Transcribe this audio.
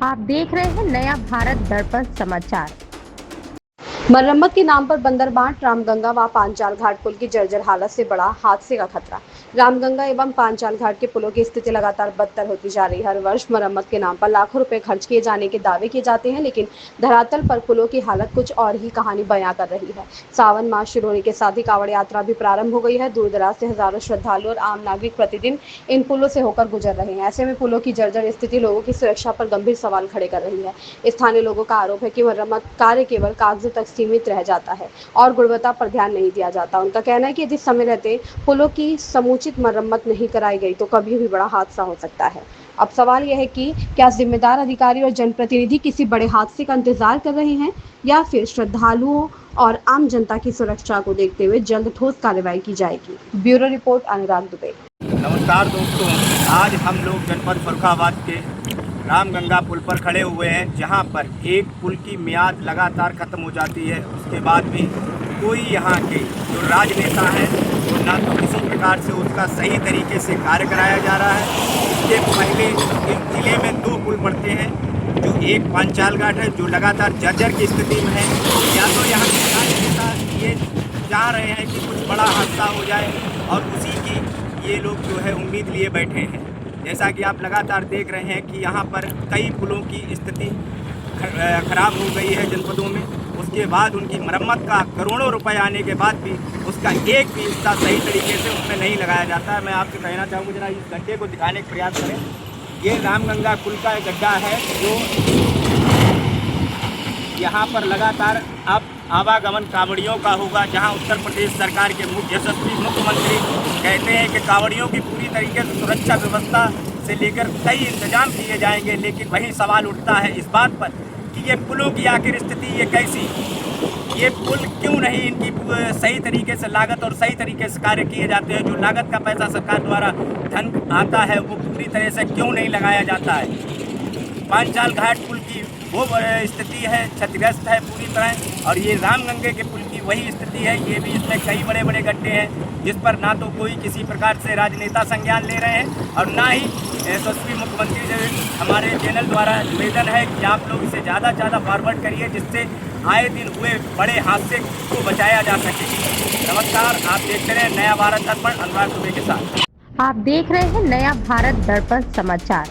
आप देख रहे हैं नया भारत दर्पण समाचार। मरम्मत के नाम पर बंदरबांट रामगंगा व पांचाल घाट पुल की जर्जर हालत से बड़ा हादसे का खतरा। रामगंगा एवं पांचाल घाट के पुलों की स्थिति लगातार बदतर होती जा रही है। हर वर्ष मरम्मत के नाम पर लाखों रुपए खर्च किए जाने के दावे किए जाते हैं, लेकिन धरातल पर पुलों की हालत कुछ और ही कहानी बयां कर रही है। सावन मास शुरू होने के साथ ही कांवड़ यात्रा भी प्रारंभ हो गई है। दूर दराज से हजारों श्रद्धालु और आम नागरिक प्रतिदिन इन पुलों से होकर गुजर रहे हैं। ऐसे में पुलों की जर्जर स्थिति लोगों की सुरक्षा पर गंभीर सवाल खड़े कर रही है। स्थानीय लोगों का आरोप है कि मरम्मत कार्य केवल कागजों तक सीमित रह जाता है और गुणवत्ता पर ध्यान नहीं दिया जाता। उनका कहना है कि यदि समय रहते पुलों की समुचित मरम्मत नहीं कराई गई तो कभी भी बड़ा हादसा हो सकता है। अब सवाल यह है कि क्या जिम्मेदार अधिकारी और जनप्रतिनिधि किसी बड़े हादसे का इंतजार कर रहे हैं या फिर श्रद्धालुओं और आम जनता की सुरक्षा को देखते हुए जल्द ठोस कार्रवाई की जाएगी। ब्यूरो रिपोर्ट अनुराग दुबे। नमस्कार दोस्तों, आज हम लोग जनपद फर्रुखाबाद के रामगंगा पुल पर खड़े हुए हैं, जहां पर एक पुल की मियाद लगातार ख़त्म हो जाती है। उसके बाद भी कोई यहाँ के जो राजनेता हैं वो ना तो किसी प्रकार से उसका सही तरीके से कार्य कराया जा रहा है। इसके पहले इस जिले में 2 पुल पड़ते हैं, जो एक पांचाल घाट है जो लगातार जर्जर की स्थिति में है। या तो यहाँ के राजनेता ये चाह रहे हैं कि कुछ बड़ा हादसा हो जाए और उसी की ये लोग जो है उम्मीद लिए बैठे हैं। जैसा कि आप लगातार देख रहे हैं कि यहाँ पर कई पुलों की स्थिति खराब हो गई है जनपदों में। उसके बाद उनकी मरम्मत का करोड़ों रुपए आने के बाद भी उसका एक भी हिस्सा सही तरीके से उसमें नहीं लगाया जाता है। मैं आपसे कहना चाहूँगा, जरा इस गड्ढे को दिखाने का प्रयास करें। ये रामगंगा पुल का एक गड्ढा है जो यहाँ पर लगातार अब आवागमन कांवड़ियों का होगा, जहाँ उत्तर प्रदेश सरकार के यशस्वी मुख्यमंत्री कहते हैं कि कांवड़ियों की पूरी तरीके से सुरक्षा व्यवस्था से लेकर कई इंतजाम किए जाएंगे। लेकिन वही सवाल उठता है इस बात पर कि ये पुलों की आखिर स्थिति ये कैसी, ये पुल क्यों नहीं इनकी सही तरीके से लागत और सही तरीके से कार्य किए जाते हैं। जो लागत का पैसा सरकार द्वारा धन आता है वो पूरी तरह से क्यों नहीं लगाया जाता है। पांचाल घाट पुल की वो स्थिति है, क्षतिग्रस्त है पूरी तरह, और ये रामगंगे के पुल की वही स्थिति है। ये भी इसमें कई बड़े बड़े गड्ढे हैं जिस पर ना तो कोई किसी प्रकार से राजनेता संज्ञान ले रहे हैं और ना ही यशस्वी मुख्यमंत्री से हमारे चैनल द्वारा निवेदन है कि आप लोग इसे ज़्यादा से ज़्यादा फॉरवर्ड करिए, जिससे आए दिन हुए बड़े हादसे को बचाया जा सके। नमस्कार, आप देखते रहे नया भारत दर्पण अनुराग दुबे के साथ। आप देख रहे हैं नया भारत दर्पण समाचार।